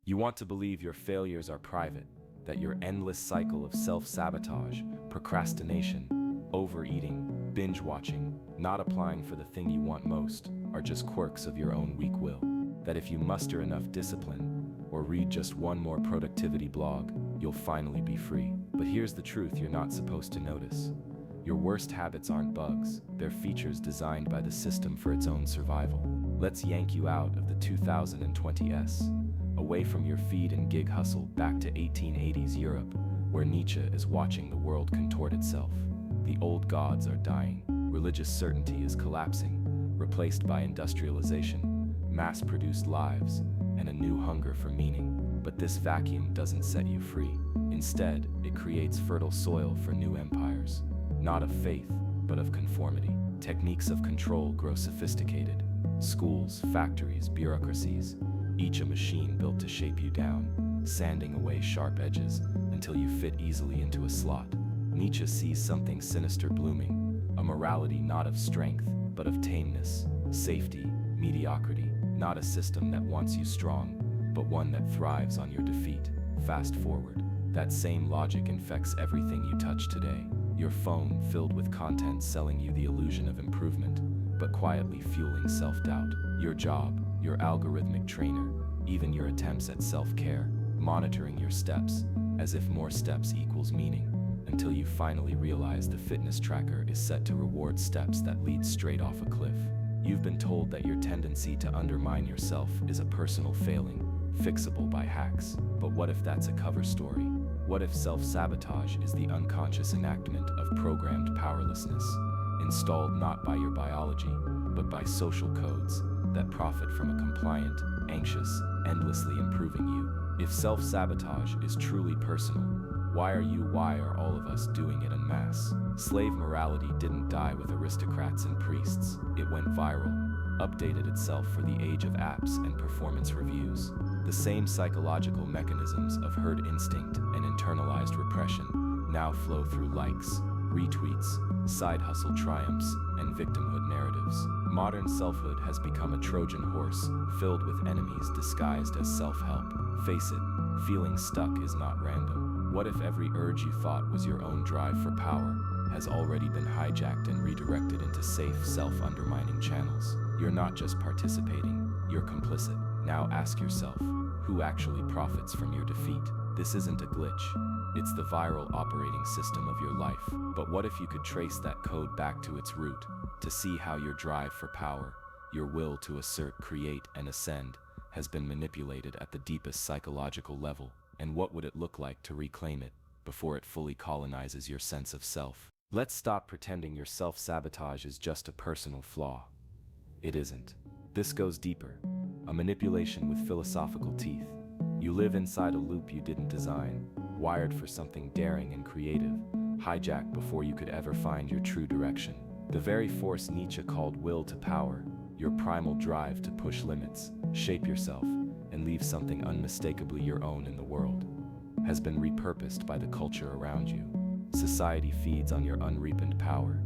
You want to believe your failures are private, that your endless cycle of self-sabotage, procrastination, overeating, binge-watching, not applying for the thing you want most, are just quirks of your own weak will. That if you muster enough discipline, or read just one more productivity blog, you'll finally be free. But here's the truth you're not supposed to notice. Your worst habits aren't bugs, they're features designed by the system for its own survival. Let's yank you out of the 2020s, away from your feed and gig hustle back to 1880s Europe, where Nietzsche is watching the world contort itself. The old gods are dying, religious certainty is collapsing, replaced by industrialization, mass-produced lives, and a new hunger for meaning. But this vacuum doesn't set you free. Instead, it creates fertile soil for new empires. Not of faith, but of conformity. Techniques of control grow sophisticated. Schools, factories, bureaucracies, each a machine built to shape you down, sanding away sharp edges until you fit easily into a slot. Nietzsche sees something sinister blooming, a morality not of strength, but of tameness, safety, mediocrity, not a system that wants you strong, but one that thrives on your defeat. Fast forward. That same logic infects everything you touch today. Your phone filled with content selling you the illusion of improvement, but quietly fueling self-doubt. Your job, your algorithmic trainer, even your attempts at self-care, monitoring your steps, as if more steps equals meaning, until you finally realize the fitness tracker is set to reward steps that lead straight off a cliff. You've been told that your tendency to undermine yourself is a personal failing, fixable by hacks. But what if that's a cover story? What if self-sabotage is the unconscious enactment of programmed powerlessness, installed not by your biology, but by social codes that profit from a compliant, anxious, endlessly improving you? If self-sabotage is truly personal, why are all of us doing it en masse? Slave morality didn't die with aristocrats and priests. It went viral, updated itself for the age of apps and performance reviews. The same psychological mechanisms of herd instinct and internalized repression now flow through likes, retweets, side hustle triumphs, and victimhood narratives. Modern selfhood has become a Trojan horse filled with enemies disguised as self-help. Face it, feeling stuck is not random. What if every urge you thought was your own drive for power has already been hijacked and redirected into safe, self-undermining channels? You're not just participating, you're complicit. Now ask yourself, who actually profits from your defeat? This isn't a glitch. It's the viral operating system of your life. But what if you could trace that code back to its root, to see how your drive for power, your will to assert, create, and ascend, has been manipulated at the deepest psychological level? And what would it look like to reclaim it before it fully colonizes your sense of self? Let's stop pretending your self-sabotage is just a personal flaw. It isn't. This goes deeper. A manipulation with philosophical teeth. You live inside a loop you didn't design, wired for something daring and creative, hijacked before you could ever find your true direction. The very force Nietzsche called will to power, your primal drive to push limits, shape yourself, and leave something unmistakably your own in the world, has been repurposed by the culture around you. Society feeds on your unrepented power.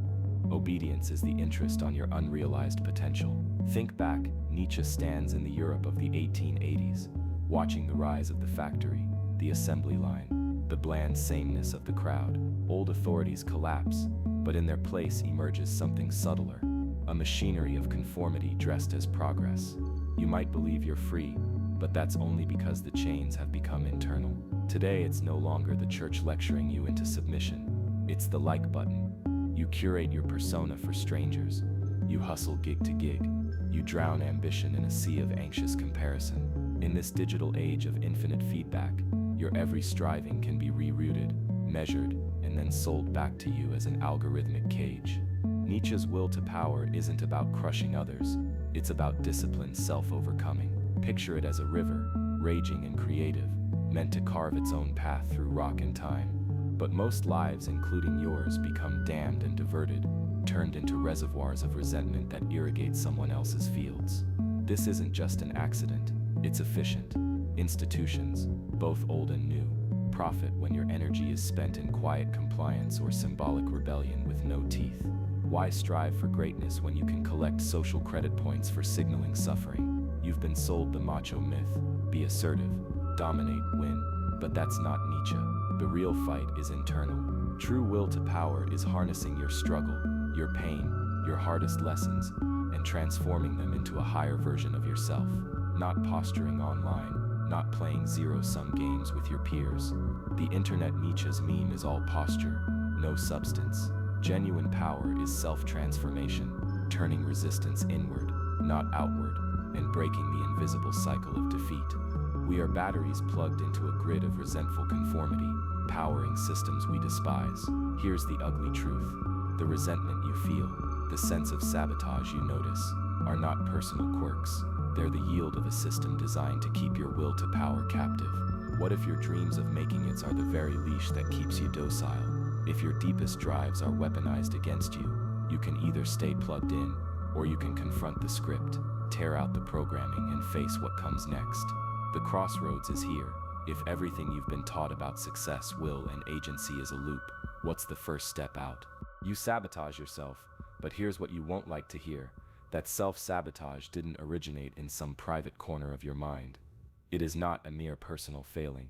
Obedience is the interest on your unrealized potential. Think back, Nietzsche stands in the Europe of the 1880s, watching the rise of the factory, the assembly line, the bland sameness of the crowd. Old authorities collapse, but in their place emerges something subtler, a machinery of conformity dressed as progress. You might believe you're free, but that's only because the chains have become internal. Today, it's no longer the church lecturing you into submission. It's the like button. You curate your persona for strangers. You hustle gig to gig. You drown ambition in a sea of anxious comparison. In this digital age of infinite feedback, your every striving can be rerouted, measured, and then sold back to you as an algorithmic cage. Nietzsche's will to power isn't about crushing others. It's about disciplined self-overcoming. Picture it as a river, raging and creative, meant to carve its own path through rock and time. But most lives, including yours, become dammed and diverted, turned into reservoirs of resentment that irrigate someone else's fields. This isn't just an accident, it's efficient. Institutions, both old and new, profit when your energy is spent in quiet compliance or symbolic rebellion with no teeth. Why strive for greatness when you can collect social credit points for signaling suffering? You've been sold the macho myth. Be assertive, dominate, win. But that's not Nietzsche. The real fight is internal. True will to power is harnessing your struggle, your pain, your hardest lessons, and transforming them into a higher version of yourself. Not posturing online, not playing zero-sum games with your peers. The internet Nietzsche's meme is all posture, no substance. Genuine power is self-transformation, turning resistance inward, not outward, and breaking the invisible cycle of defeat. We are batteries plugged into a grid of resentful conformity, powering systems we despise. Here's the ugly truth. The resentment you feel, the sense of sabotage you notice, are not personal quirks. They're the yield of a system designed to keep your will to power captive. What if your dreams of making it are the very leash that keeps you docile? If your deepest drives are weaponized against you, you can either stay plugged in, or you can confront the script, tear out the programming, and face what comes next. The crossroads is here. If everything you've been taught about success, will, and agency is a loop, what's the first step out? You sabotage yourself, but here's what you won't like to hear. That self-sabotage didn't originate in some private corner of your mind. It is not a mere personal failing.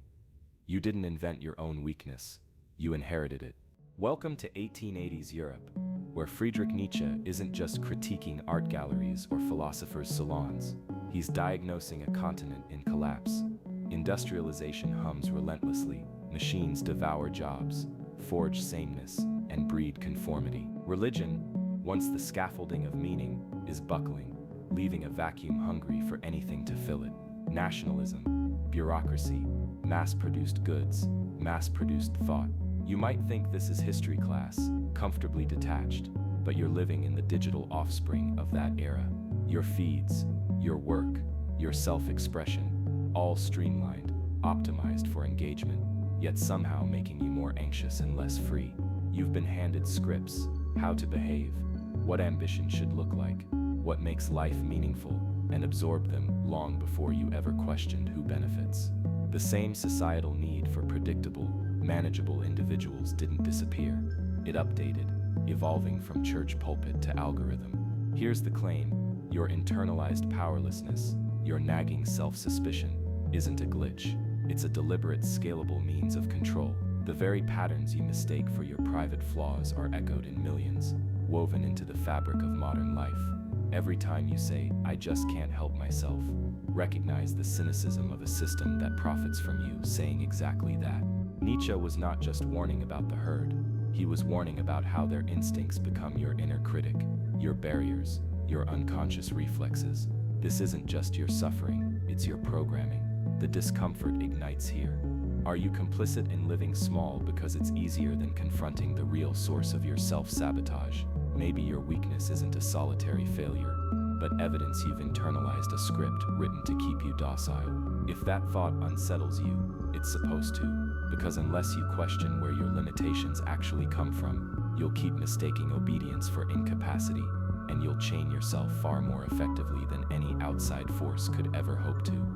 You didn't invent your own weakness. You inherited it. Welcome to 1880s Europe, where Friedrich Nietzsche isn't just critiquing art galleries or philosophers' salons. He's diagnosing a continent in collapse. Industrialization hums relentlessly. Machines devour jobs, forge sameness, and breed conformity. Religion, once the scaffolding of meaning, is buckling, leaving a vacuum hungry for anything to fill it. Nationalism, bureaucracy, mass-produced goods, mass-produced thought. You might think this is history class, comfortably detached, but you're living in the digital offspring of that era. Your feeds, your work, your self-expression, all streamlined, optimized for engagement, yet somehow making you more anxious and less free. You've been handed scripts, how to behave, what ambition should look like, what makes life meaningful, and absorbed them long before you ever questioned who benefits. The same societal need for predictable, manageable individuals didn't disappear. It updated, evolving from church pulpit to algorithm. Here's the claim: your internalized powerlessness, your nagging self-suspicion, isn't a glitch. It's a deliberate, scalable means of control. The very patterns you mistake for your private flaws are echoed in millions, woven into the fabric of modern life. Every time you say, "I just can't help myself," recognize the cynicism of a system that profits from you saying exactly that. Nietzsche was not just warning about the herd. He was warning about how their instincts become your inner critic, your barriers, your unconscious reflexes. This isn't just your suffering, it's your programming. The discomfort ignites here. Are you complicit in living small because it's easier than confronting the real source of your self-sabotage? Maybe your weakness isn't a solitary failure, but evidence you've internalized a script written to keep you docile. If that thought unsettles you, it's supposed to, because unless you question where your limitations actually come from, you'll keep mistaking obedience for incapacity, and you'll chain yourself far more effectively than any outside force could ever hope to.